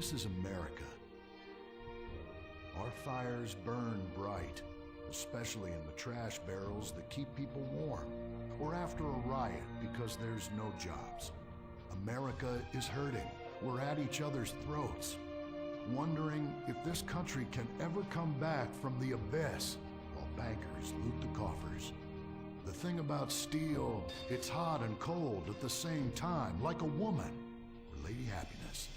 This is America. Our fires burn bright, especially in the trash barrels that keep people warm, or after a riot because there's no jobs. America is hurting. We're at each other's throats, wondering if this country can ever come back from the abyss while bankers loot the coffers. The thing about steel, it's hot and cold at the same time, like a woman, or Lady Happiness.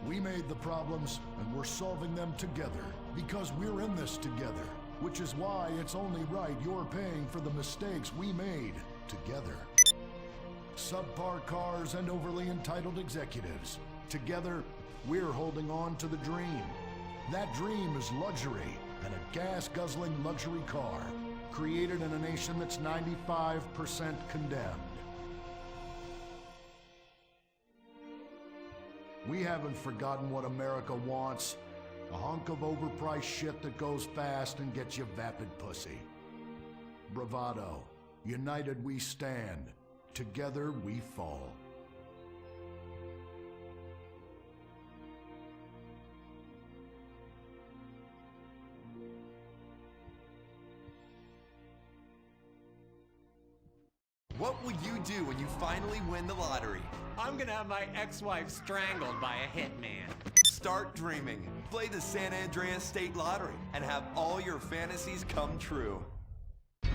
We made the problems, and we're solving them together, because we're in this together, which is why it's only right you're paying for the mistakes we made together. Subpar cars and overly entitled executives. Together, we're holding on to the dream. That dream is luxury, and a gas-guzzling luxury car, created in a nation that's 95% condemned. We haven't forgotten what America wants. A hunk of overpriced shit that goes fast and gets you vapid pussy. Bravado. United we stand. Together we fall. What will you do when you finally win the lottery? I'm gonna have my ex-wife strangled by a hitman. Start dreaming. Play the San Andreas State Lottery and have all your fantasies come true.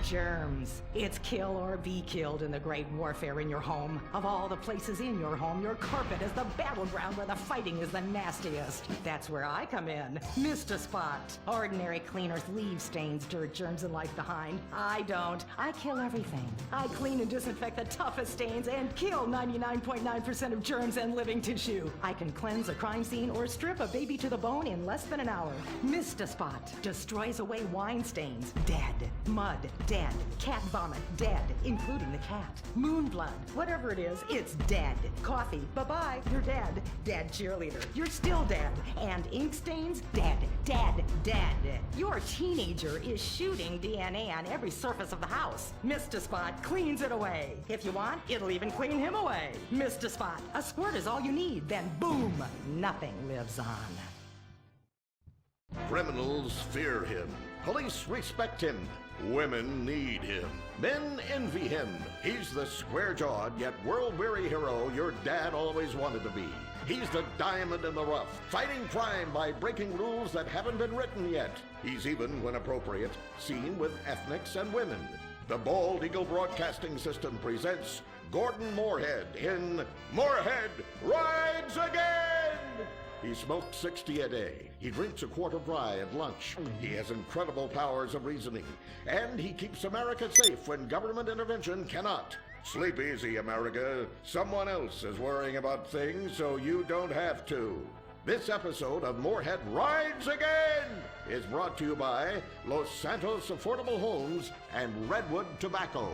Germs. It's kill or be killed in the great warfare in your home. Of all the places in your home, your carpet is the battleground where the fighting is the nastiest. That's where I come in. Mr. Spot. Ordinary cleaners leave stains, dirt, germs, and life behind. I don't. I kill everything. I clean and disinfect the toughest stains and kill 99.9% of germs and living tissue. I can cleanse a crime scene or strip a baby to the bone in less than an hour. Mr. Spot destroys away wine stains. Dead. Mud. Dead. Cat vomit, dead, including the cat. Moon blood, whatever it is, it's dead. Coffee, bye-bye, you're dead. Dead cheerleader, you're still dead. And ink stains, dead, dead, dead. Your teenager is shooting DNA on every surface of the house. Mr. Spot cleans it away. If you want, it'll even clean him away. Mr. Spot, a squirt is all you need, then boom, nothing lives on. Criminals fear him. Police respect him. Women need him. Men envy him. He's the square-jawed yet world-weary hero your dad always wanted to be. He's the diamond in the rough, fighting crime by breaking rules that haven't been written yet. He's even, when appropriate, seen with ethnics and women. The Bald Eagle Broadcasting System presents Gordon Moorhead in Moorhead Rides Again! He smokes 60 a day. He drinks a quart of rye at lunch. He has incredible powers of reasoning. And he keeps America safe when government intervention cannot. Sleep easy, America. Someone else is worrying about things so you don't have to. This episode of Moorhead Rides Again is brought to you by Los Santos Affordable Homes and Redwood Tobacco.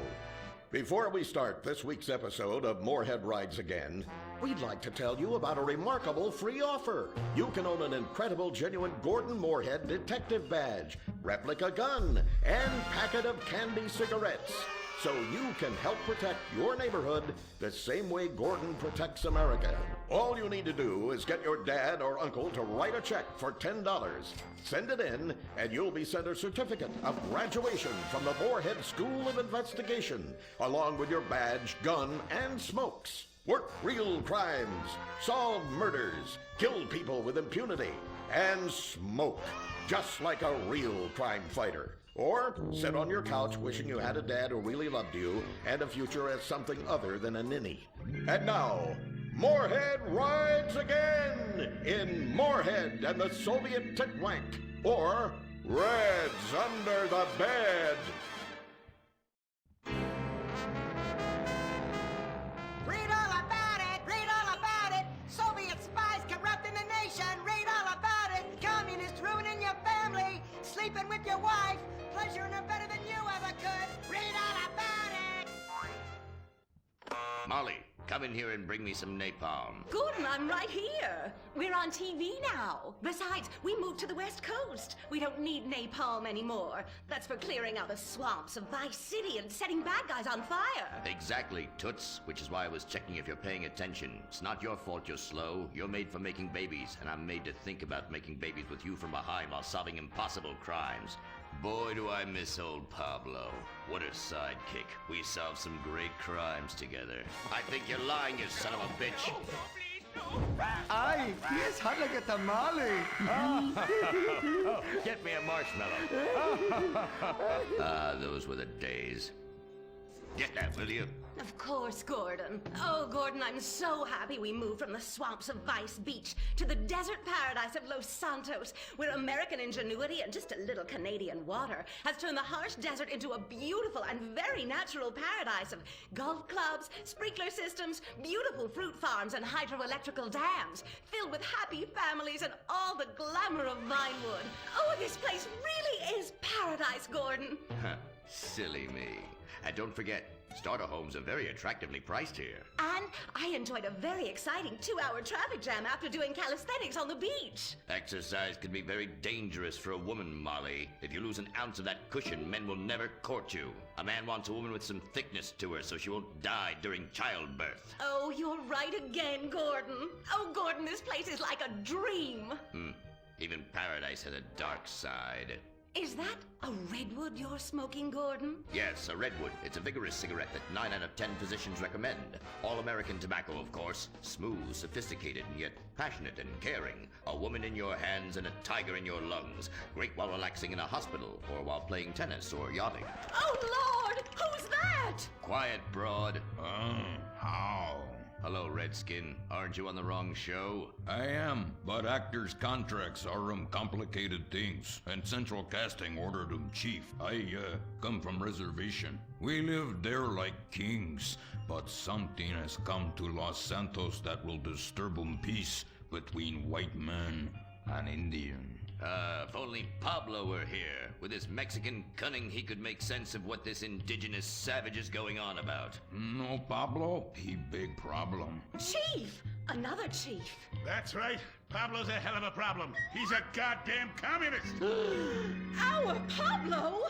Before we start this week's episode of Moorhead Rides Again, we'd like to tell you about a remarkable free offer. You can own an incredible, genuine Gordon Moorhead detective badge, replica gun, and packet of candy cigarettes, so you can help protect your neighborhood the same way Gordon protects America. All you need to do is get your dad or uncle to write a check for $10. Send it in, and you'll be sent a certificate of graduation from the Moorhead School of Investigation, along with your badge, gun, and smokes. Work real crimes, solve murders, kill people with impunity, and smoke, just like a real crime fighter. Or sit on your couch wishing you had a dad who really loved you and a future as something other than a ninny. And now, Moorhead Rides Again in Moorhead and the Soviet Titwank, or Reds Under the Bed. Read all about it! Read all about it! Soviet spies corrupting the nation! Read all about it! Communists ruining your family! Sleeping with your wife! Pleasuring her better than you ever could! Read all about it! Molly, come in here and bring me some napalm. Gordon, I'm right here. We're on TV now. Besides, we moved to the West Coast. We don't need napalm anymore. That's for clearing out the swamps of Vice City and setting bad guys on fire. Exactly, Toots, which is why I was checking if you're paying attention. It's not your fault you're slow. You're made for making babies, and I'm made to think about making babies with you from behind while solving impossible crimes. Boy, do I miss old Pablo. What a sidekick. We solved some great crimes together. I think you're lying, you son of a bitch. Ay, yes, hot like a tamale. Get me a marshmallow. Those were the days. Get that, will you? Of course, Gordon. Oh, Gordon, I'm so happy we moved from the swamps of Vice Beach to the desert paradise of Los Santos, where American ingenuity and just a little Canadian water has turned the harsh desert into a beautiful and very natural paradise of golf clubs, sprinkler systems, beautiful fruit farms, and hydroelectrical dams, filled with happy families and all the glamour of Vinewood. Oh, this place really is paradise, Gordon. Silly me. And don't forget, starter homes are very attractively priced here. And I enjoyed a very exciting 2-hour traffic jam after doing calisthenics on the beach. Exercise can be very dangerous for a woman, Molly. If you lose an ounce of that cushion, men will never court you. A man wants a woman with some thickness to her so she won't die during childbirth. Oh, you're right again, Gordon. Oh, Gordon, this place is like a dream. Even paradise has a dark side. Is that a redwood you're smoking, Gordon? Yes, a redwood. It's a vigorous cigarette that 9 out of 10 physicians recommend. All American tobacco, of course. Smooth, sophisticated, and yet passionate and caring. A woman in your hands and a tiger in your lungs. Great while relaxing in a hospital, or while playing tennis or yachting. Oh, Lord! Who's that? Quiet, broad. How? Hello, Redskin. Aren't you on the wrong show? I am, but actors' contracts are complicated things, and central casting ordered chief. I come from reservation. We live there like kings, but something has come to Los Santos that will disturb peace between white man and Indian. If only Pablo were here. With his Mexican cunning, he could make sense of what this indigenous savage is going on about. No, Pablo, he big problem. Chief! Another chief. That's right. Pablo's a hell of a problem. He's a goddamn communist. Our Pablo?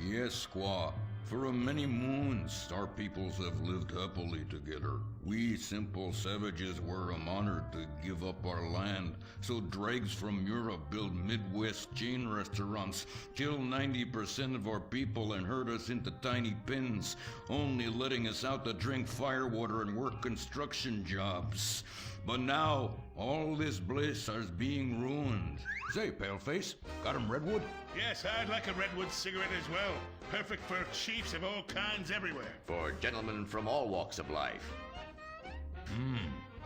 Yes, squaw. For many moons, our peoples have lived happily together. We simple savages were honored to give up our land, so dregs from Europe build Midwest chain restaurants, kill 90% of our people and herd us into tiny pens, only letting us out to drink firewater and work construction jobs. But now, all this bliss is being ruined. Say, paleface, got him redwood? Yes, I'd like a redwood cigarette as well. Perfect for chiefs of all kinds everywhere. For gentlemen from all walks of life.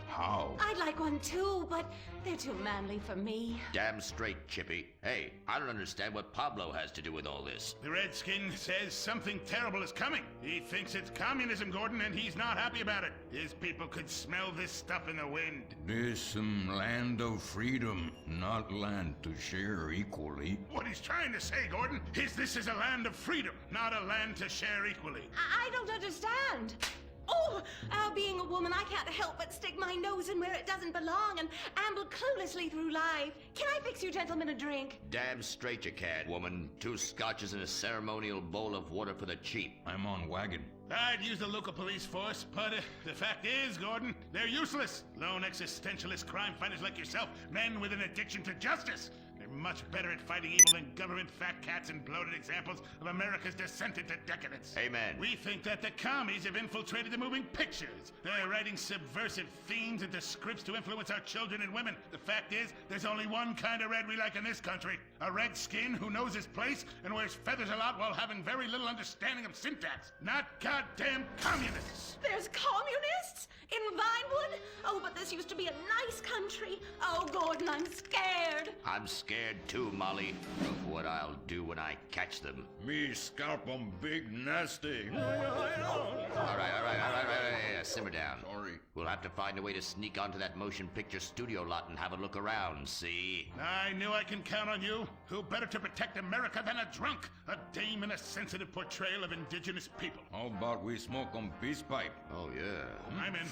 How? I'd like one too, but they're too manly for me. Damn straight, Chippy. Hey, I don't understand what Pablo has to do with all this. The Redskin says something terrible is coming. He thinks it's communism, Gordon, and he's not happy about it. His people could smell this stuff in the wind. This land of freedom, not land to share equally. What he's trying to say, Gordon, is this is a land of freedom, not a land to share equally. I don't understand. Oh, being a woman, I can't help but stick my nose in where it doesn't belong and amble cluelessly through life. Can I fix you gentlemen a drink? Damn straight you can, woman. 2 scotches and a ceremonial bowl of water for the chief. I'm on wagon. I'd use the local police force, but the fact is, Gordon, they're useless. Lone existentialist crime fighters like yourself, men with an addiction to justice. They're much better at fighting evil than government fat cats and bloated examples of America's descent into decadence. Amen. We think that the commies have infiltrated the moving pictures. They're writing subversive themes into scripts to influence our children and women. The fact is, there's only one kind of red we like in this country. A red skin who knows his place and wears feathers a lot while having very little understanding of syntax. Not goddamn communists. There's communists? In Vinewood? Oh, but this used to be a nice country. Oh, Gordon, I'm scared. I'm scared too, Molly, of what I'll do when I catch them. Me scalp 'em big nasty. All right. Simmer down. Sorry. We'll have to find a way to sneak onto that motion picture studio lot and have a look around, see? I knew I can count on you. Who better to protect America than a drunk? A dame in a sensitive portrayal of indigenous people. How about we smoke 'em peace pipe? Oh, yeah. I'm in.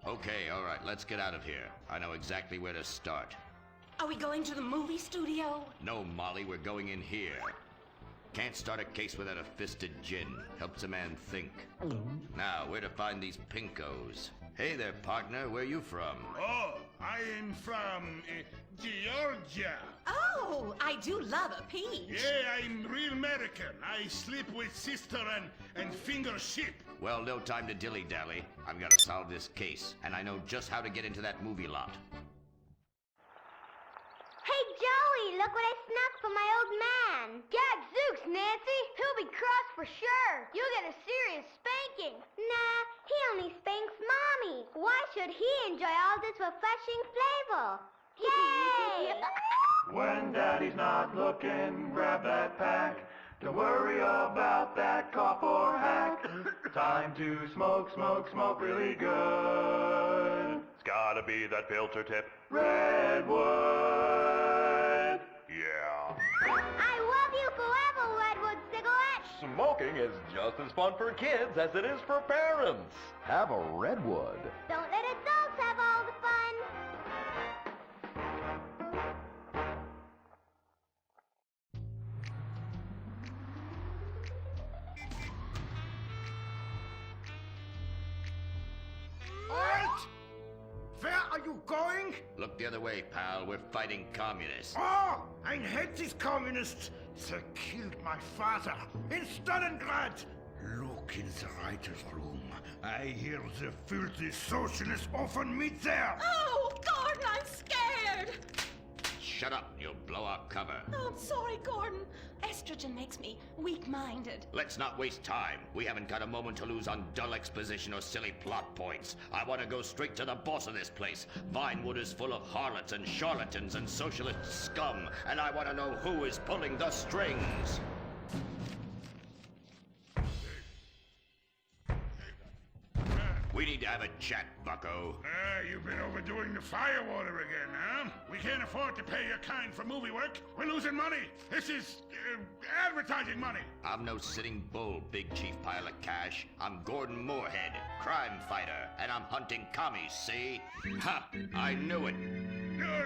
Okay, all right, let's get out of here. I know exactly where to start. Are we going to the movie studio? No, Molly, we're going in here. Can't start a case without a fisted gin. Helps a man think. Now, where to find these pinkos? Hey there, partner, where you from? Oh, I'm from Georgia. Oh, I do love a peach. Yeah, I'm real American. I sleep with sister and finger ship. Well, no time to dilly-dally. I've got to solve this case, and I know just how to get into that movie lot. Hey, Joey, look what I snuck from my old man. Gadzooks, Nancy. He'll be cross for sure. You'll get a serious spanking. Nah, he only spanks Mommy. Why should he enjoy all this refreshing flavor? Yay! When Daddy's not looking, grab that pack. Don't worry about that cough or hack. Time to smoke, smoke, smoke really good. It's gotta be that filter tip. Redwood. Yeah. I love you forever, Redwood cigarette. Smoking is just as fun for kids as it is for parents. Have a Redwood. Don't let adults have all the fun. Halt! Where are you going? Look the other way, pal. We're fighting communists. Oh, I hate these communists. They killed my father in Stalingrad. Look in the writer's room. I hear the filthy socialists often meet there. Oh, Gordon, I'm scared. Shut up, you'll blow our cover. Oh, I'm sorry, Gordon. Estrogen makes me weak-minded. Let's not waste time. We haven't got a moment to lose on dull exposition or silly plot points. I want to go straight to the boss of this place. Vinewood is full of harlots and charlatans and socialist scum, and I want to know who is pulling the strings. We need to have a chat, bucko. You've been overdoing the firewater again, huh? We can't afford to pay your kind for movie work. We're losing money. This is advertising money. I'm no sitting bull, big chief pile of cash. I'm Gordon Moorhead, crime fighter, and I'm hunting commies, see? Ha! I knew it.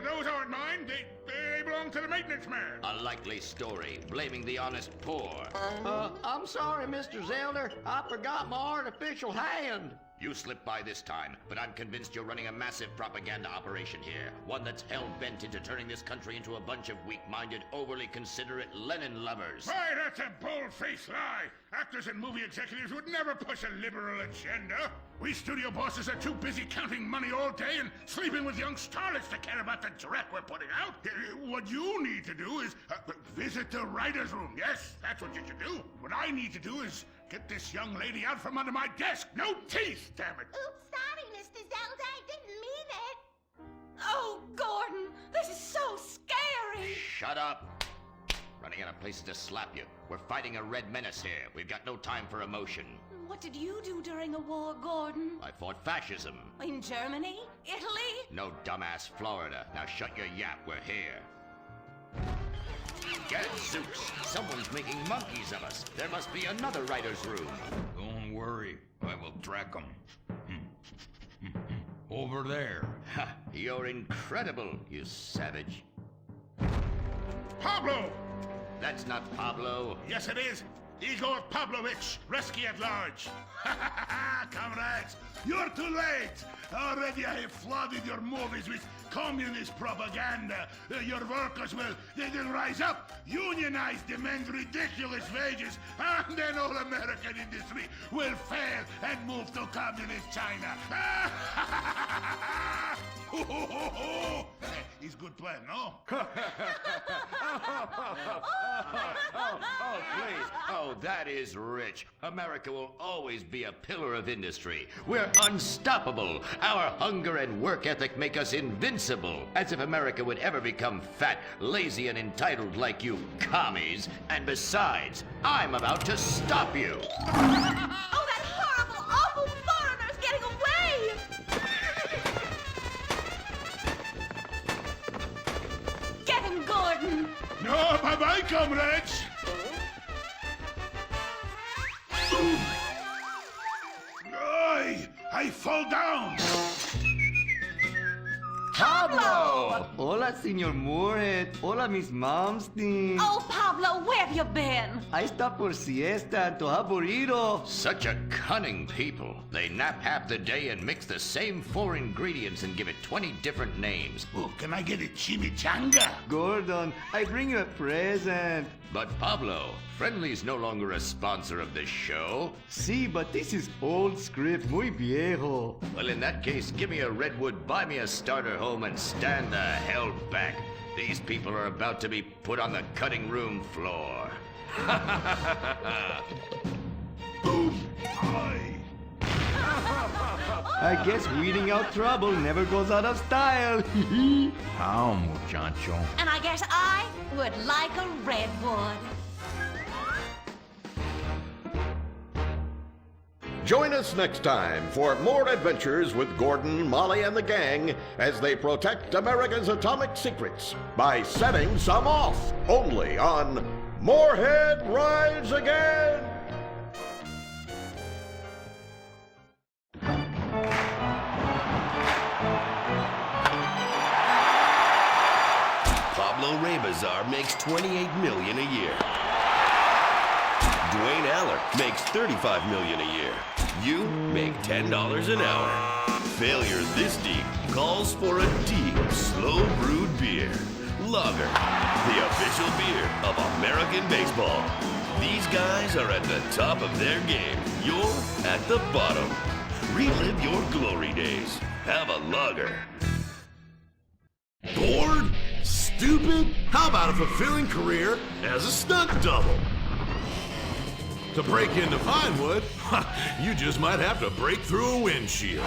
Those aren't mine. They belong to the maintenance man. A likely story, blaming the honest poor. I'm sorry, Mr. Zelder. I forgot my artificial hand. You slipped by this time, but I'm convinced you're running a massive propaganda operation here. One that's hell-bent into turning this country into a bunch of weak-minded, overly considerate Lenin lovers. Why, that's a bold-faced lie. Actors and movie executives would never push a liberal agenda. We studio bosses are too busy counting money all day and sleeping with young starlets to care about the dreck we're putting out. What you need to do is visit the writer's room. Yes, that's what you should do. What I need to do is get this young lady out from under my desk. No teeth, damn it. Oops, sorry, Mr. Zelda. I didn't mean it. Oh, Gordon, this is so scary. Shut up. Running out of places to slap you. We're fighting a red menace here. We've got no time for emotion. What did you do during a war, Gordon? I fought fascism. In Germany? Italy? No, dumbass, Florida. Now shut your yap, we're here. Gadzooks! Someone's making monkeys of us. There must be another writer's room. Don't worry, I will track 'em. Over there. Ha! You're incredible, you savage. Pablo! That's not Pablo. Yes, it is. Igor Pavlovich, Rescue at Large. Comrades, you're too late. Already I have flooded your movies with communist propaganda. Your workers they'll rise up, unionize, demand ridiculous wages, and then all American industry will fail and move to communist China. Is good plan, no? Oh, please. Oh, that is rich. America will always be a pillar of industry. We're unstoppable. Our hunger and work ethic make us invincible. As if America would ever become fat, lazy, and entitled like you commies. And besides, I'm about to stop you. Oh, that horrible, awful foreigner's getting away! Get him, Gordon! No, bye-bye, comrades! I fall down! Pablo! Hola, Senor Moret. Hola, Miss Momstein. Oh, Pablo, where have you been? I stopped for siesta to have burrito. Such a cunning people. They nap half the day and mix the same 4 ingredients and give it 20 different names. Oh, can I get a chimichanga? Gordon, I bring you a present. But Pablo, Friendly's no longer a sponsor of this show. See, but this is old script, muy viejo. Well, in that case, give me a redwood, buy me a starter home, and stand the hell back. These people are about to be put on the cutting room floor. I guess weeding out trouble never goes out of style. How, muchacho? And I guess I would like a redwood. Join us next time for more adventures with Gordon, Molly, and the gang as they protect America's atomic secrets by setting some off, only on Morehead Rides Again! Pablo Rebazar makes $28 million a year. Dwayne Aller makes $35 million a year. You make $10 an hour. Failure this deep calls for a deep, slow brewed beer. Lager, the official beer of American baseball. These guys are at the top of their game. You're at the bottom. Relive your glory days. Have a lager. Bored? Stupid? How about a fulfilling career as a stunt double? To break into Pinewood, you just might have to break through a windshield.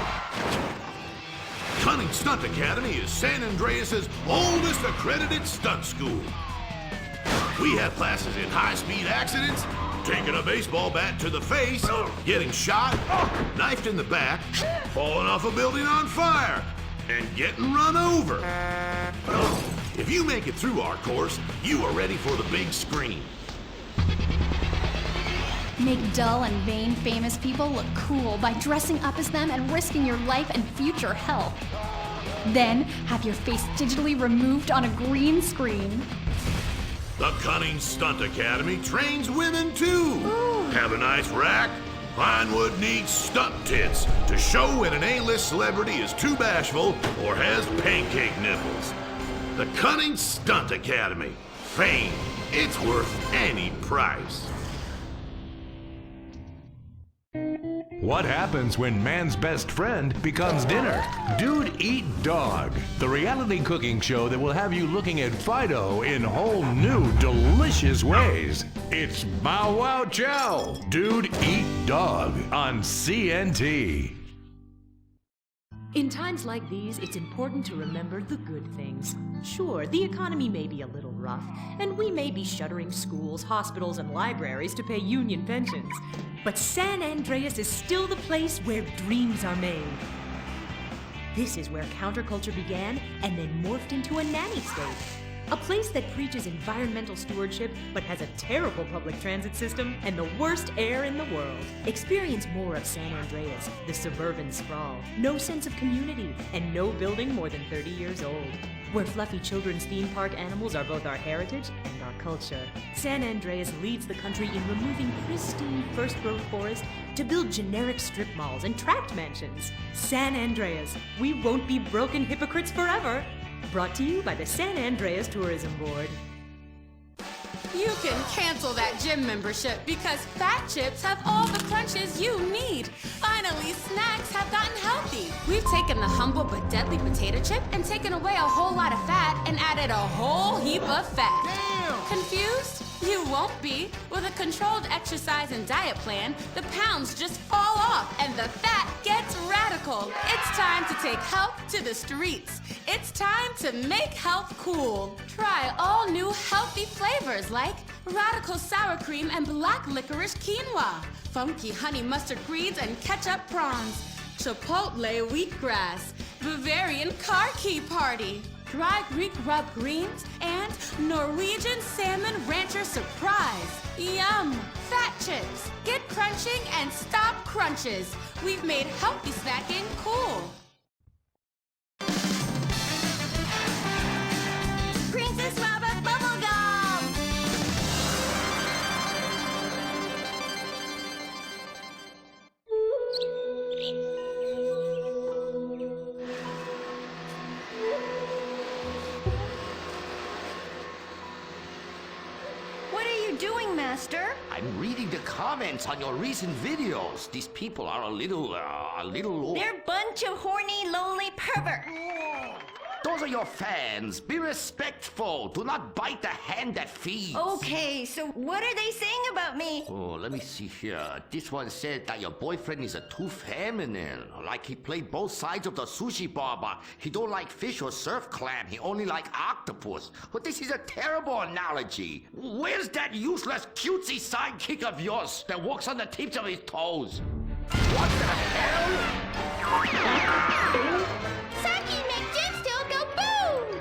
Cunning Stunt Academy is San Andreas' oldest accredited stunt school. We have classes in high-speed accidents, taking a baseball bat to the face, getting shot, knifed in the back, falling off a building on fire, and getting run over. If you make it through our course, you are ready for the big screen. Make dull and vain famous people look cool by dressing up as them and risking your life and future health. Then have your face digitally removed on a green screen. The Cunning Stunt Academy trains women too. Ooh. Have a nice rack? Pinewood needs stunt tits to show when an A-list celebrity is too bashful or has pancake nipples. The Cunning Stunt Academy. Fame. It's worth any price. What happens when man's best friend becomes dinner? Dude Eat Dog, the reality cooking show that will have you looking at Fido in whole new, delicious ways. It's Bow Wow Chow, Dude Eat Dog on CNT. In times like these, it's important to remember the good things. Sure, the economy may be a little rough, and we may be shuttering schools, hospitals, and libraries to pay union pensions. But San Andreas is still the place where dreams are made. This is where counterculture began and then morphed into a nanny state. A place that preaches environmental stewardship but has a terrible public transit system and the worst air in the world. Experience more of San Andreas, the suburban sprawl. No sense of community and no building more than 30 years old. Where fluffy children's theme park animals are both our heritage and our culture. San Andreas leads the country in removing pristine first-growth forest to build generic strip malls and tract mansions. San Andreas, we won't be broken hypocrites forever. Brought to you by the San Andreas Tourism Board. You can cancel that gym membership because Fat Chips have all the crunches you need. Finally, snacks have gotten healthy. We've We've taken the humble but deadly potato chip and taken away a whole lot of fat and added a whole heap of fat. Damn! Confused? You won't be. With a controlled exercise and diet plan, the pounds just fall off and the fat gets radical. It's time to take health to the streets. It's time to make health cool. Try all new healthy flavors like radical sour cream and black licorice quinoa, funky honey mustard greens and ketchup prawns, chipotle wheatgrass, Bavarian car key party, dry Greek rub greens, and Norwegian salmon rancher surprise. Yum! Fat chips. Get crunching and stop crunches. We've made healthy snacking cool. Princess Robert Bubblegum! What are you doing, Master? I'm reading the comments on your recent videos. These people are a little... They're a bunch of horny, lonely perverts. Those are your fans. Be respectful. Do not bite the hand that feeds. Okay, so what are they saying about me? Oh, let me see here. This one said that your boyfriend is too feminine. Like he played both sides of the sushi bar, but he don't like fish or surf clam. He only like octopus. But this is a terrible analogy. Where's that useless cutesy sidekick of yours that walks on the tips of his toes? What the hell? Saki makes Gemstone go boom!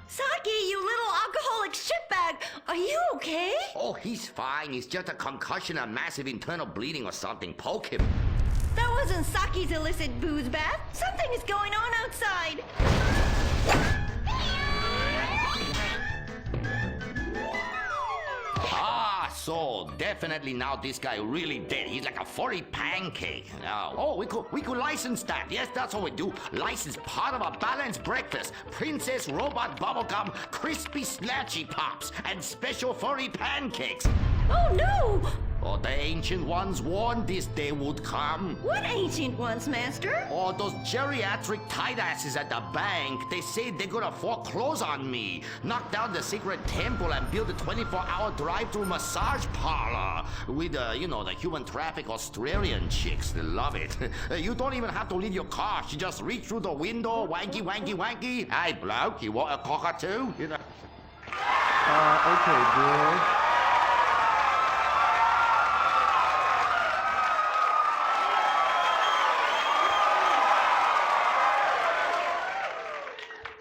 Saki, you little alcoholic shitbag, are you okay? Oh, he's fine. He's just a concussion and massive internal bleeding or something. Poke him. That wasn't Saki's illicit booze bath. Something is going on outside. Ah, so definitely now this guy really dead. He's like a furry pancake. Oh, we could license that. Yes, that's what we do. License part of a balanced breakfast. Princess Robot Bubblegum, crispy snatchy pops, and special furry pancakes. Oh no! Oh, the ancient ones warned this day would come. What ancient ones, Master? Oh, those geriatric tight asses at the bank. They say they're gonna foreclose on me, knock down the secret temple, and build a 24-hour drive-through massage parlor with, the human traffic Australian chicks. They love it. You don't even have to leave your car. You just reach through the window, wanky, wanky, wanky. Hey, bloke, you want a cockatoo? Okay, girl.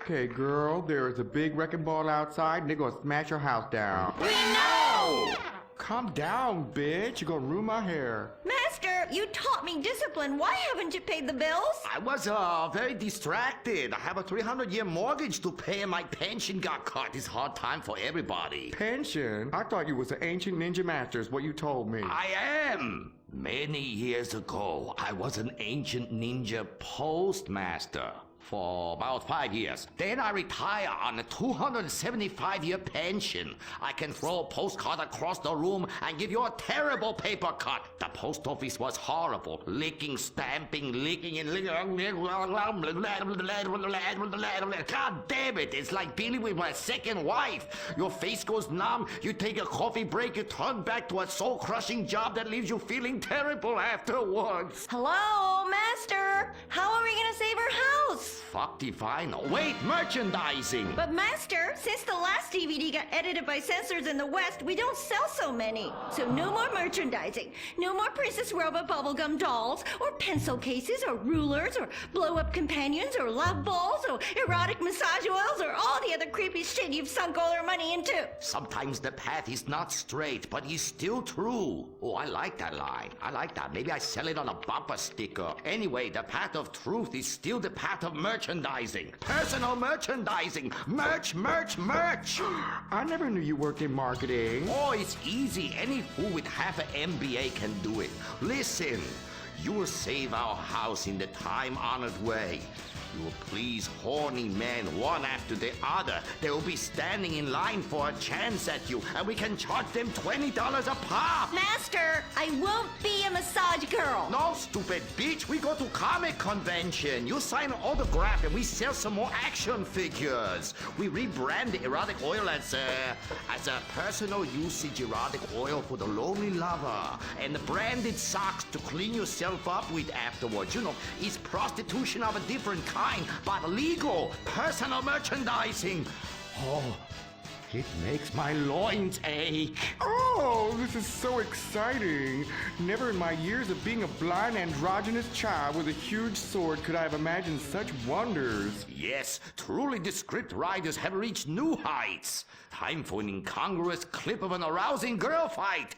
Okay, girl, there is a big wrecking ball outside and they're gonna smash your house down. We know! Calm down, bitch. You're gonna ruin my hair. Master, you taught me discipline. Why haven't you paid the bills? I was very distracted. I have a 300-year mortgage to pay and my pension got cut. It's a hard time for everybody. Pension? I thought you was an ancient ninja master is what you told me. I am. Many years ago, I was an ancient ninja postmaster. For about 5 years. Then I retire on a 275-year pension. I can throw a postcard across the room and give you a terrible paper cut. The post office was horrible. Licking, stamping, licking, and licking. God damn it, it's like dealing with my second wife. Your face goes numb, you take a coffee break, you turn back to a soul-crushing job that leaves you feeling terrible afterwards. Hello, Master. How are we gonna save our house? Fuck divine. Wait, merchandising! But Master, since the last DVD got edited by censors in the West, we don't sell so many. So no more merchandising. No more Princess Robot Bubblegum dolls, or pencil cases, or rulers, or blow-up companions, or love balls, or erotic massage oils, or all the other creepy shit you've sunk all our money into. Sometimes the path is not straight, but is still true. Oh, I like that line. I like that. Maybe I sell it on a bumper sticker. Anyway, the path of truth is still the path of merchandising. Personal merchandising. Merch, merch, merch. I never knew you worked in marketing. Oh, it's easy. Any fool with half an MBA can do it. Listen, you will save our house in the time-honored way. You will please horny men one after the other. They will be standing in line for a chance at you, and we can charge them $20 a pop. Master, I won't be a massage girl. No, stupid bitch. We go to comic convention. You sign an autograph, and we sell some more action figures. We rebrand the erotic oil as a personal usage erotic oil for the lonely lover, and the branded socks to clean yourself up with afterwards. You know, it's prostitution of a different kind, but legal, personal merchandising. Oh, it makes my loins ache. Oh, this is so exciting. Never in my years of being a blind androgynous child with a huge sword could I have imagined such wonders. Yes, truly the script writers have reached new heights. Time for an incongruous clip of an arousing girl fight.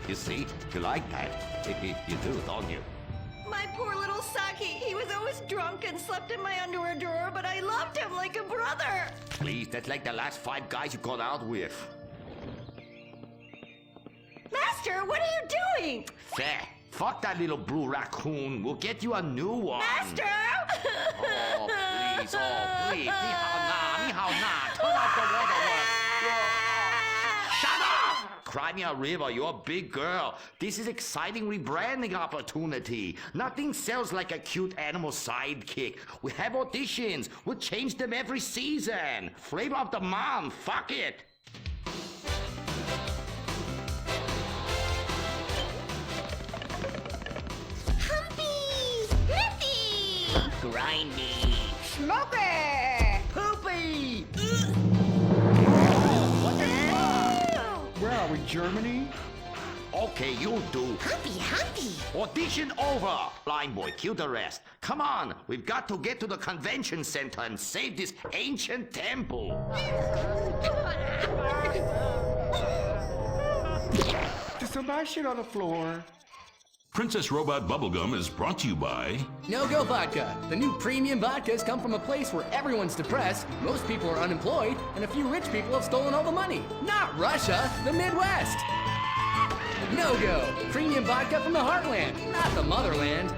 You see? You like that? You do, don't you? My poor little Saki. He was always drunk and slept in my underwear drawer, but I loved him like a brother. Please, that's like the last 5 guys you got out with. Master, what are you doing? Fair. Fuck that little blue raccoon. We'll get you a new one. Master! Oh, please. Oh, please. Ni hao na. Ni hao na. Turn off the waterworks. Shut up! Cry me a river. You're a big girl. This is exciting rebranding opportunity. Nothing sells like a cute animal sidekick. We have auditions. We'll change them every season. Flavor of the month. Fuck it. Grindy. Smoky. Poopy. What the fuck? Where are we, Germany? Okay, you do. Humpy. Audition over. Blind boy, cue the rest. Come on, we've got to get to the convention center and save this ancient temple. Did somebody shit on the floor? Princess Robot Bubblegum is brought to you by No-Go Vodka. The new premium vodkas come from a place where everyone's depressed, most people are unemployed, and a few rich people have stolen all the money. Not Russia, the Midwest. No-Go. Premium vodka from the heartland, not the motherland.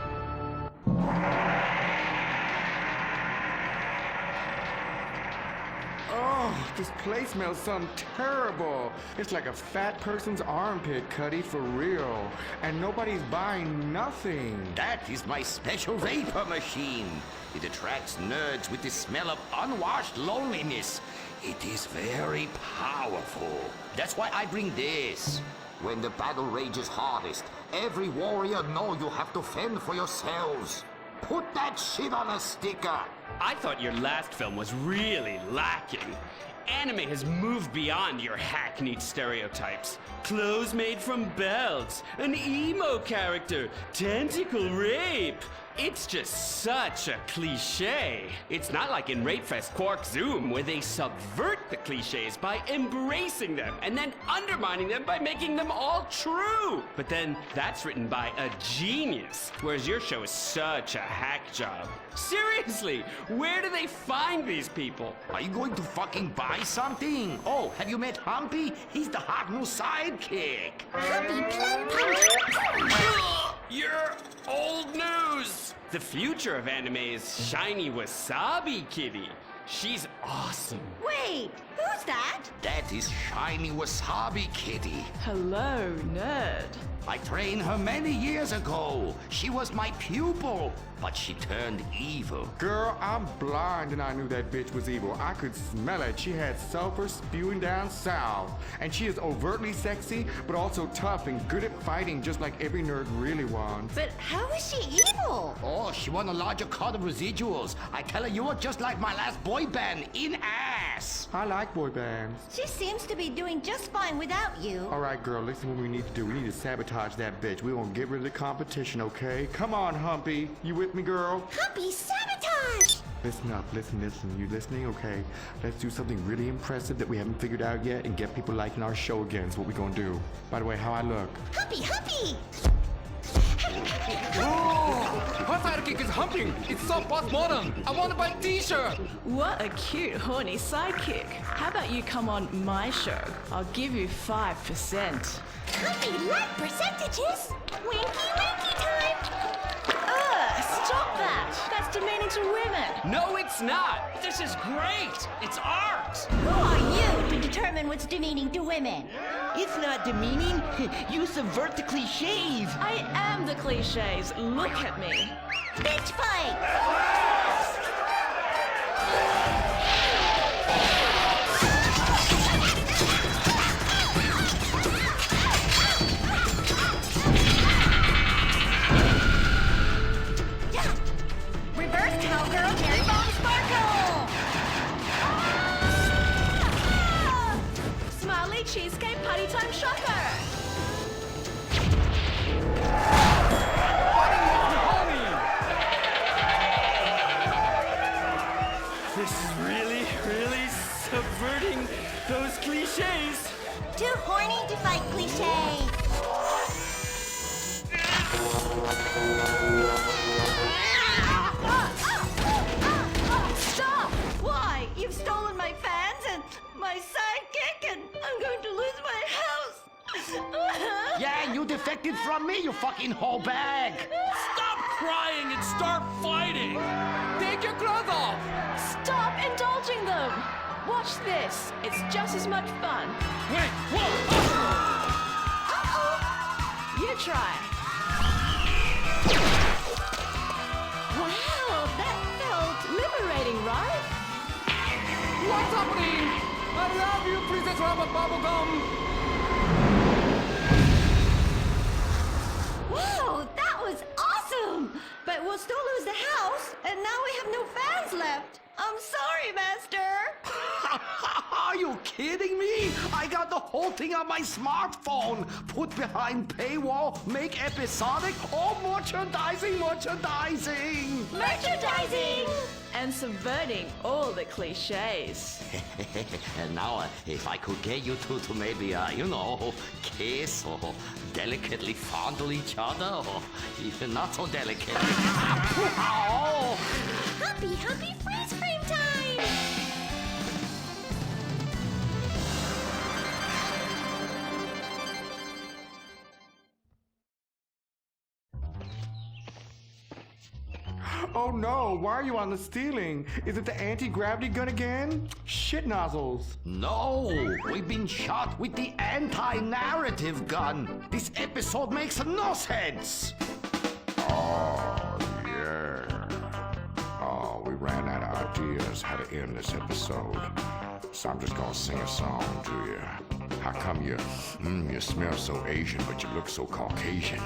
Oh, this place smells something terrible. It's like a fat person's armpit, Cuddy, for real. And nobody's buying nothing. That is my special vapor machine. It attracts nerds with the smell of unwashed loneliness. It is very powerful. That's why I bring this. When the battle rages hardest, every warrior know you have to fend for yourselves. Put that shit on a sticker. I thought your last film was really lacking. Anime has moved beyond your hackneyed stereotypes. Clothes made from belts, an emo character, tentacle rape. It's just such a cliche. It's not like in Rapefest Quark Zoom, where they subvert the cliches by embracing them and then undermining them by making them all true. But then that's written by a genius, whereas your show is such a hack job. Seriously, where do they find these people? Are you going to fucking buy something? Oh, have you met Humpy? He's the hot new sidekick. Humpy Plum Pum. You're old news. The future of anime is shiny wasabi kitty. She's awesome. Wait, who's that? That is Shiny Wasabi Kitty. Hello, nerd. I trained her many years ago. She was my pupil, but she turned evil. Girl, I'm blind and I knew that bitch was evil. I could smell it. She had sulfur spewing down south. And she is overtly sexy, but also tough and good at fighting, just like every nerd really wants. But how is she evil? Oh, she won a larger cut of residuals. I tell her you were just like my last boy band, in ass. I like boy bands. She seems to be doing just fine without you. All right, girl, listen what we need to do. We need to sabotage that bitch. We won't get rid of the competition, okay? Come on, Humpy. You with me, girl? Humpy sabotage. Listen up, listen. You listening? Okay. Let's do something really impressive that we haven't figured out yet and get people liking our show again. Is what we're gonna do. By the way, how I look? Humpy. What's that sidekick is humping. It's so postmodern. I want to buy a t-shirt. What a cute, horny sidekick. How about you come on my show? I'll give you 5%. Puppy like percentages. Winky winky time. Stop that. That's demeaning to women. No, it's not. This is great. It's art. Who are you to determine what's demeaning to women? It's not demeaning. You subvert the cliches. I am the cliches. Look at me. Bitch fight! Reverse cowgirl, Cherry Bomb Sparkle! Smiley cheesecake party time shocker. This is really subverting those cliches. Too horny to fight cliches. Stop! Why? You've stolen my fans and my sidekick, and I'm going to lose my house. Yeah, you defected from me, you fucking whole bag. Stop crying and start fighting. Take your clothes off. Stop indulging them. Watch this. It's just as much fun. Wait, whoa! You try. Wow, that felt liberating, right? What's happening? I love you, Princess Robot Bubblegum. Wow, that was awesome! But we'll still lose the house, and now we have no fans left. I'm sorry, Master. Are you kidding me? I got the whole thing on my smartphone. Put behind paywall, make episodic, all merchandising. Merchandising! And subverting all the cliches. And now, if I could get you two to maybe, kiss or delicately fondle each other, or even not so delicate. Happy freeze frame time! Oh no, why are you on the ceiling? Is it the anti-gravity gun again? Shit nozzles. No, we've been shot with the anti-narrative gun. This episode makes no sense. Oh, yeah. Oh, we ran out of ideas how to end this episode. So I'm just gonna sing a song to you. How come you smell so Asian, but you look so Caucasian?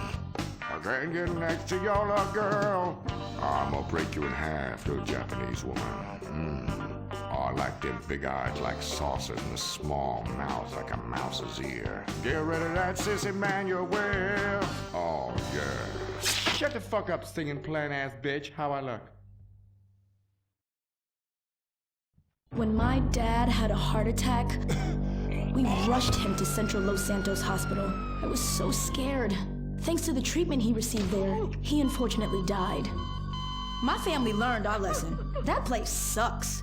I can't get next to your little girl. I'm gonna break you in half, little Japanese woman. Oh, I like them big eyes like saucers and the small mouth like a mouse's ear. Get rid of that sissy man, you will. Oh, yeah. Shut the fuck up, singing plant ass bitch. How I look? When my dad had a heart attack, we rushed him to Central Los Santos Hospital. I was so scared. Thanks to the treatment he received there, he unfortunately died. My family learned our lesson. That place sucks.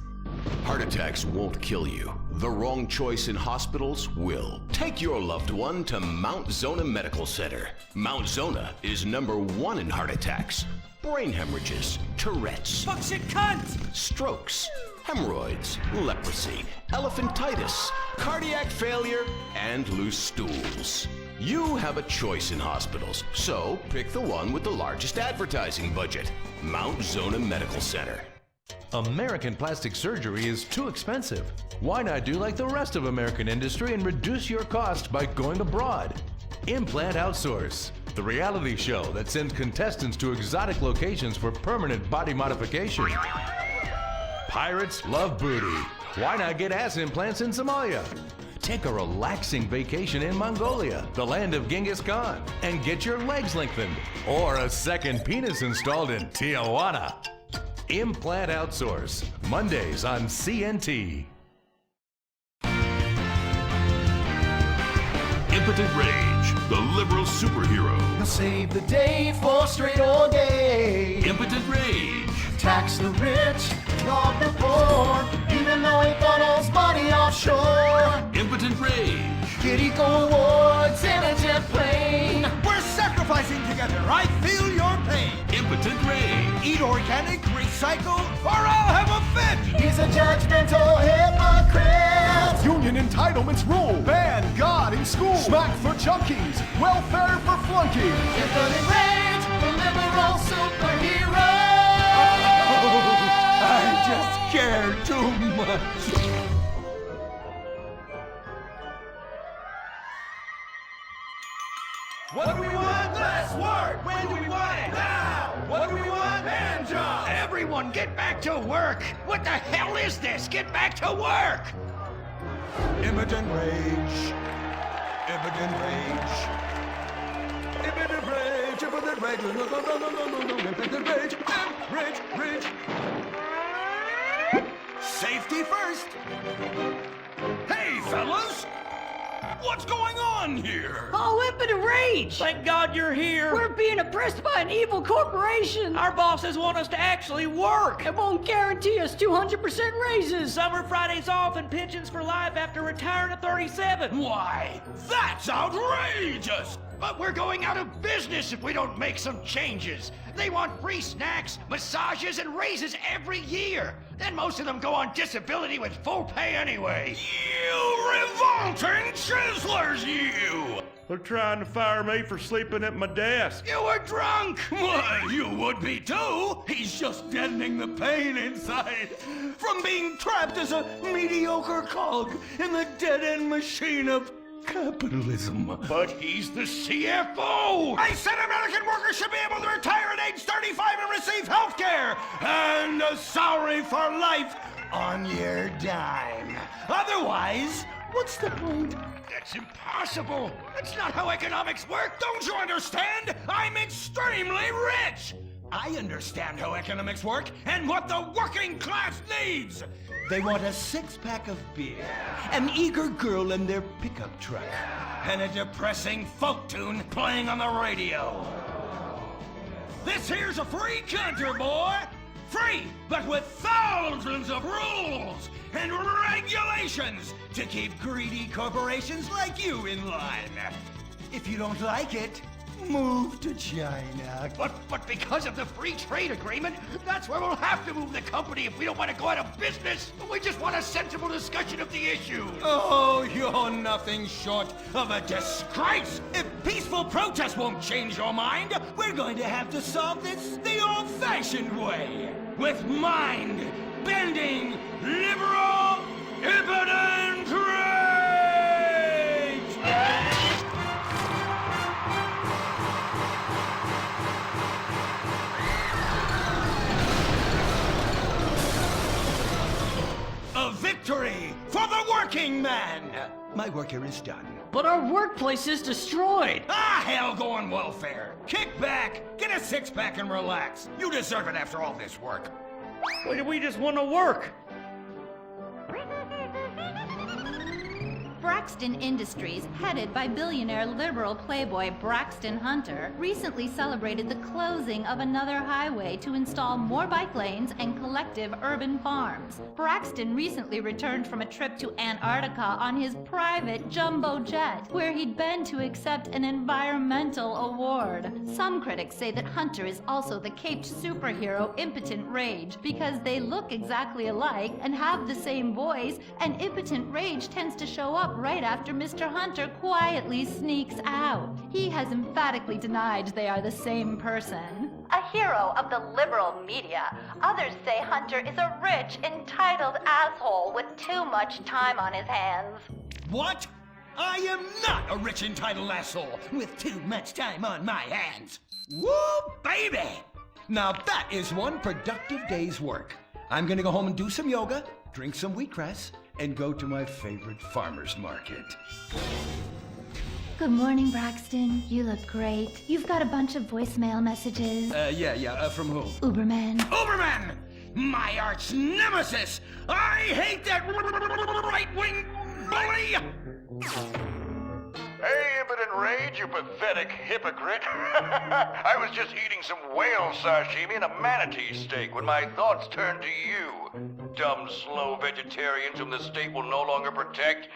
Heart attacks won't kill you. The wrong choice in hospitals will. Take your loved one to Mount Zona Medical Center. Mount Zona is #1 in heart attacks, brain hemorrhages, Tourette's, Fuck shit cunt! strokes, hemorrhoids, leprosy, elephantitis, cardiac failure, and loose stools. You have a choice in hospitals, so pick the one with the largest advertising budget. Mount Zona Medical Center. American plastic surgery is too expensive. Why not do like the rest of American industry and reduce your cost by going abroad? Implant Outsource, the reality show that sends contestants to exotic locations for permanent body modification. Pirates love booty. Why not get ass implants in Somalia? Take a relaxing vacation in Mongolia, the land of Genghis Khan, and get your legs lengthened. Or a second penis installed in Tijuana. Implant Outsource, Mondays on CNT. Impotent Rage, the liberal superhero. Save the day for straight all day. Impotent Rage. Tax the rich, rob the poor, even though he funnels money offshore. Impotent Rage. Get eco awards in a jet plane. We're sacrificing together. I feel your pain. Impotent Rage. Eat organic, recycle, or I'll have a fit. He's a judgmental hypocrite. Union entitlements rule. Ban God in school. Smack for junkies. Welfare for flunkies. Impotent Rage, the liberal superhero. I just care too much. What do we want? Less work. When do we want it? Now. What do we want? Hand jobs. Everyone, get back to work. What the hell is this? Get back to work. Impotent Rage. Impotent Rage. Impotent Rage. Impotent Rage. Impotent Rage. Rage. Rage. Safety first. Hey, fellas. What's going on here? Oh, impotent rage! Thank God you're here. We're being oppressed by an evil corporation. Our bosses want us to actually work. It won't guarantee us 200% raises. Summer Fridays off and pensions for life after retiring at 37. Why, that's outrageous! But we're going out of business if we don't make some changes. They want free snacks, massages, and raises every year. And most of them go on disability with full pay anyway. You revolting chiselers, you! They're trying to fire me for sleeping at my desk. You were drunk! Well, you would be too. He's just deadening the pain inside from being trapped as a mediocre cog in the dead-end machine of capitalism. But he's the CFO! I said American workers should be able to retire at age 35 and receive health care! And a salary for life on your dime. Otherwise, what's the point? That's impossible! That's not how economics work! Don't you understand? I'm extremely rich! I understand how economics work and what the working class needs! They want a six-pack of beer, an eager girl in their pickup truck, and a depressing folk tune playing on the radio. This here's a free country, boy! Free, but with thousands of rules and regulations to keep greedy corporations like you in line. If you don't like it, move to China. But because of the free trade agreement, that's where we'll have to move the company if we don't want to go out of business. We just want a sensible discussion of the issue. Oh, you're nothing short of a disgrace. If peaceful protest won't change your mind, we're going to have to solve this the old-fashioned way. With mind-bending, liberal, impotent rage! A victory for the working man! My work here is done. But our workplace is destroyed. Ah, hell, go on welfare. Kick back, get a six-pack and relax. You deserve it after all this work. We just want to work. Braxton Industries, headed by billionaire liberal playboy Braxton Hunter, recently celebrated the closing of another highway to install more bike lanes and collective urban farms. Braxton recently returned from a trip to Antarctica on his private jumbo jet, where he'd been to accept an environmental award. Some critics say that Hunter is also the caped superhero Impotent Rage, because they look exactly alike and have the same voice, and Impotent Rage tends to show up right after Mr. Hunter quietly sneaks out. He has emphatically denied they are the same person. A hero of the liberal media, others say Hunter is a rich, entitled asshole with too much time on his hands. What? I am not a rich, entitled asshole with too much time on my hands. Woo, baby! Now that is one productive day's work. I'm gonna go home and do some yoga, drink some wheatgrass, and go to my favorite farmer's market. Good morning, Braxton. You look great. You've got a bunch of voicemail messages. From who? Uberman. Uberman! My arch nemesis! I hate that right-wing bully! Hey, Impotent Rage, you pathetic hypocrite. I was just eating some whale sashimi and a manatee steak when my thoughts turned to you. Dumb, slow vegetarians whom the state will no longer protect.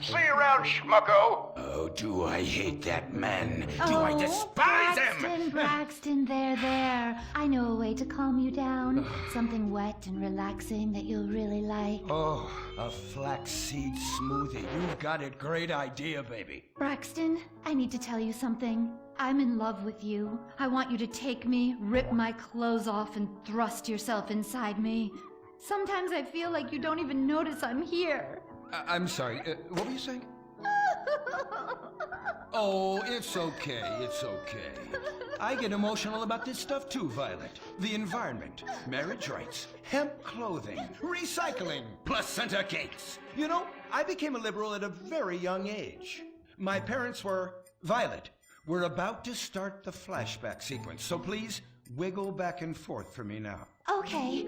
See you around, schmucko. Oh, do I hate that man. Do I despise him. Braxton, there. I know a way to calm you down. Something wet and relaxing that you'll really like. Oh, a flaxseed smoothie. You've got it. Great idea, baby. Braxton, I need to tell you something. I'm in love with you. I want you to take me, rip my clothes off, and thrust yourself inside me. Sometimes I feel like you don't even notice I'm here. I'm sorry. What were you saying? Oh, it's okay. It's okay. I get emotional about this stuff too, Violet. The environment, marriage rights, hemp clothing, recycling, placenta cakes. You know, I became a liberal at a very young age. My parents were... Violet, we're about to start the flashback sequence, so please wiggle back and forth for me now. Okay.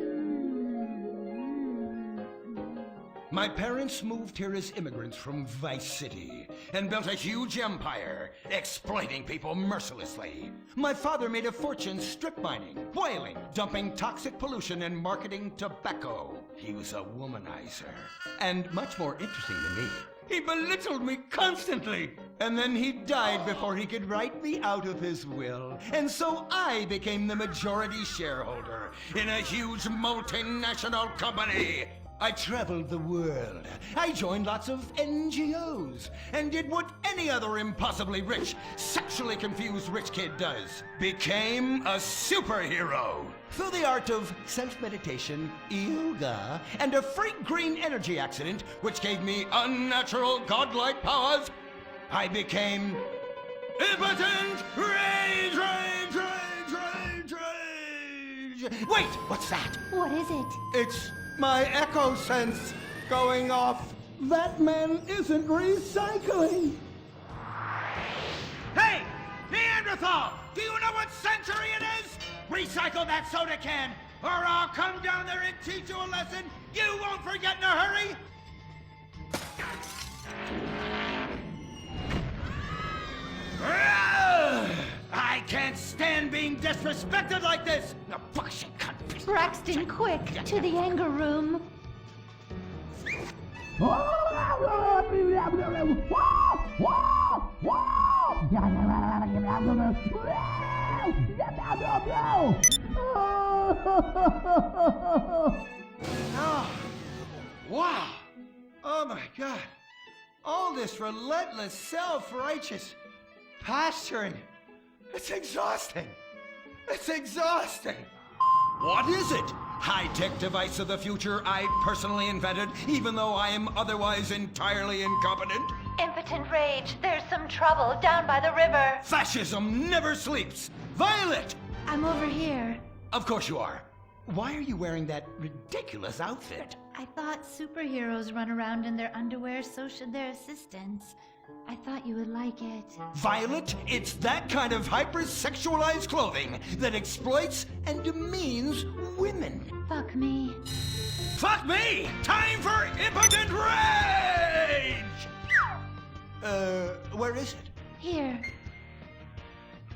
My parents moved here as immigrants from Vice City and built a huge empire, exploiting people mercilessly. My father made a fortune strip mining, whaling, dumping toxic pollution, and marketing tobacco. He was a womanizer. And much more interesting to me, he belittled me constantly. And then he died before he could write me out of his will. And so I became the majority shareholder in a huge multinational company. I traveled the world. I joined lots of NGOs and did what any other impossibly rich, sexually confused rich kid does. Became a superhero. Through the art of self-meditation, yoga, and a freak green energy accident, which gave me unnatural godlike powers, I became impotent rage. Wait, what's that? What is it? It's my echo sense going off. That man isn't recycling. Hey, Neanderthal! Do you know what century it is? Recycle that soda can, or I'll come down there and teach you a lesson you won't forget in a hurry! I can't stand being disrespected like this! The bullshit cunt. Braxton, quick, to the anger room. Oh, wow. Oh my God. All this relentless, self-righteous posturing. It's exhausting. It's exhausting. What is it? High-tech device of the future I personally invented, even though I am otherwise entirely incompetent? Impotent Rage, there's some trouble down by the river. Fascism never sleeps. Violet! I'm over here. Of course you are. Why are you wearing that ridiculous outfit? I thought superheroes run around in their underwear, so should their assistants. I thought you would like it. Violet, it's that kind of hypersexualized clothing that exploits and demeans women. Fuck me. Fuck me! Time for impotent rage! Where is it? Here.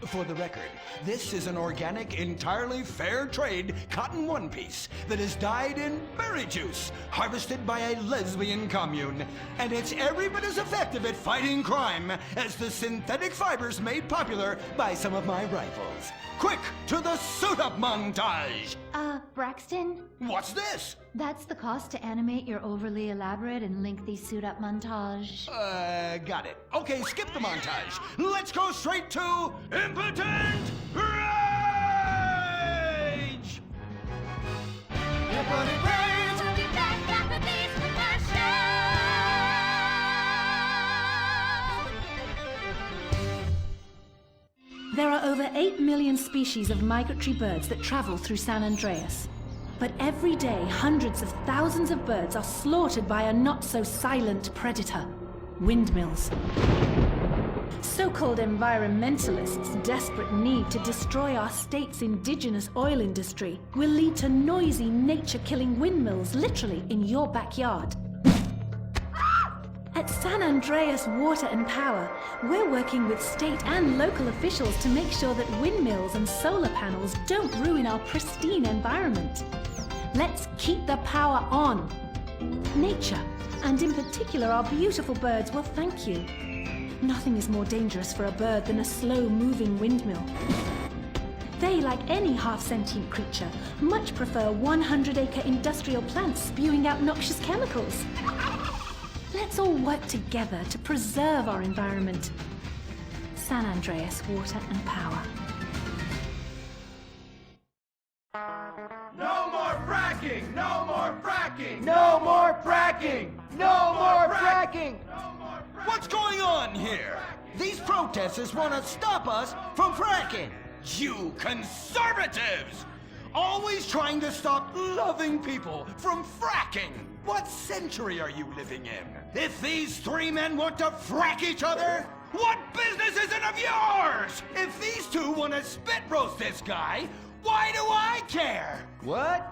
For the record, this is an organic, entirely fair trade cotton one piece that is dyed in berry juice, harvested by a lesbian commune. And it's every bit as effective at fighting crime as the synthetic fibers made popular by some of my rivals. Quick, to the suit-up montage! Braxton? What's this? That's the cost to animate your overly elaborate and lengthy suit-up montage. Got it. Okay, skip the montage. Let's go straight to Impotent Rage! Impotent Rage! We'll be back after these commercials. There are over 8 million species of migratory birds that travel through San Andreas. But every day, hundreds of thousands of birds are slaughtered by a not-so-silent predator, windmills. So-called environmentalists' desperate need to destroy our state's indigenous oil industry will lead to noisy, nature-killing windmills literally in your backyard. At San Andreas Water and Power, we're working with state and local officials to make sure that windmills and solar panels don't ruin our pristine environment. Let's keep the power on. Nature, and in particular our beautiful birds, will thank you. Nothing is more dangerous for a bird than a slow-moving windmill. They, like any half-sentient creature, much prefer 100-acre industrial plants spewing out noxious chemicals. Let's all work together to preserve our environment. San Andreas Water and Power. No more fracking! No more fracking! No more fracking! No more fracking! What's going on here? These protesters want to stop us from fracking. You conservatives! Always trying to stop loving people from fracking. What century are you living in? If these three men want to frack each other, what business is it of yours? If these two want to spit roast this guy, why do I care? What?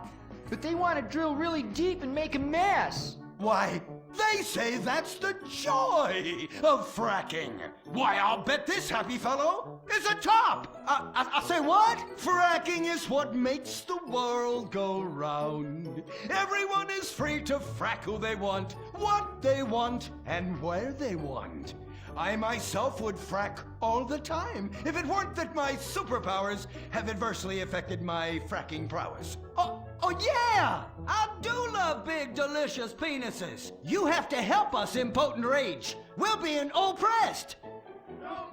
But they want to drill really deep and make a mess. Why, they say that's the joy of fracking. Why, I'll bet this happy fellow is a top. I say what? Fracking is what makes the world go round. Everyone is free to frack who they want, what they want, and where they want. I myself would frack all the time if it weren't that my superpowers have adversely affected my fracking prowess. Oh yeah! I do love big, delicious penises. You have to help us, impotent rage. We're being oppressed.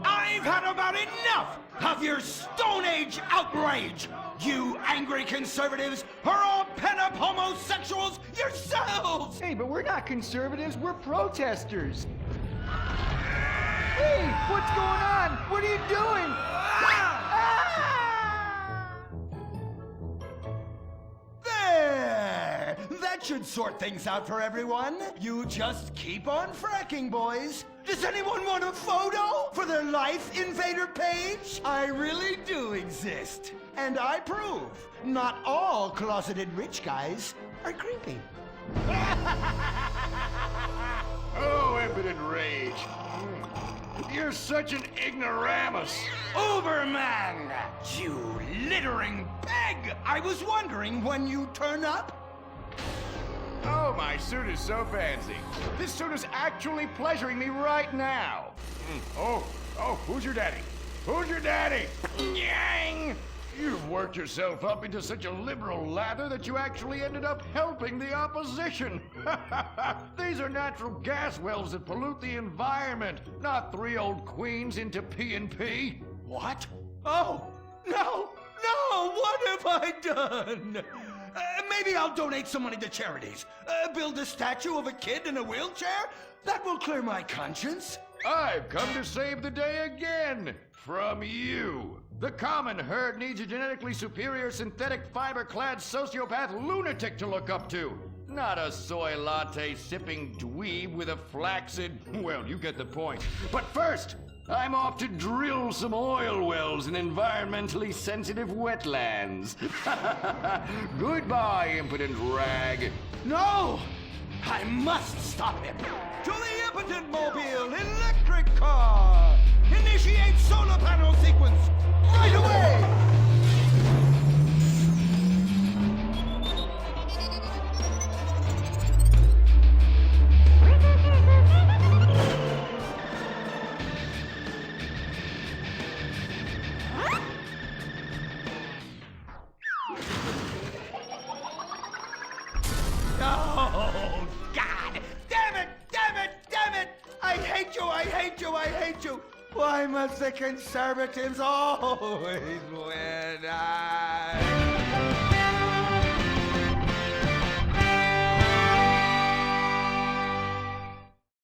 I've had about enough of your Stone Age outrage. You angry conservatives are all pent-up homosexuals yourselves! Hey, but we're not conservatives, we're protesters. Hey, what's going on? What are you doing? There! That should sort things out for everyone. You just keep on fracking, boys. Does anyone want a photo for their Life Invader page? I really do exist. And I prove not all closeted rich guys are creepy. Oh, impotent rage. You're such an ignoramus. Uberman! You littering peg! I was wondering when you turn up. Oh, my suit is so fancy. This suit is actually pleasuring me right now. Oh, who's your daddy? Who's your daddy? Yang! You've worked yourself up into such a liberal lather that you actually ended up helping the opposition. These are natural gas wells that pollute the environment, not three old queens into P&P. What? Oh, no, what have I done? Maybe I'll donate some money to charities. Build a statue of a kid in a wheelchair? That will clear my conscience. I've come to save the day again. From you. The common herd needs a genetically superior synthetic fiber-clad sociopath lunatic to look up to. Not a soy latte sipping dweeb with a flaccid... Well, you get the point. But first, I'm off to drill some oil wells in environmentally sensitive wetlands. Goodbye, impotent rag. No! I must stop him. To the impotent mobile electric car! Initiate solar panel sequence right away! Oh, God! Damn it! I hate you! Why must the conservatives always win?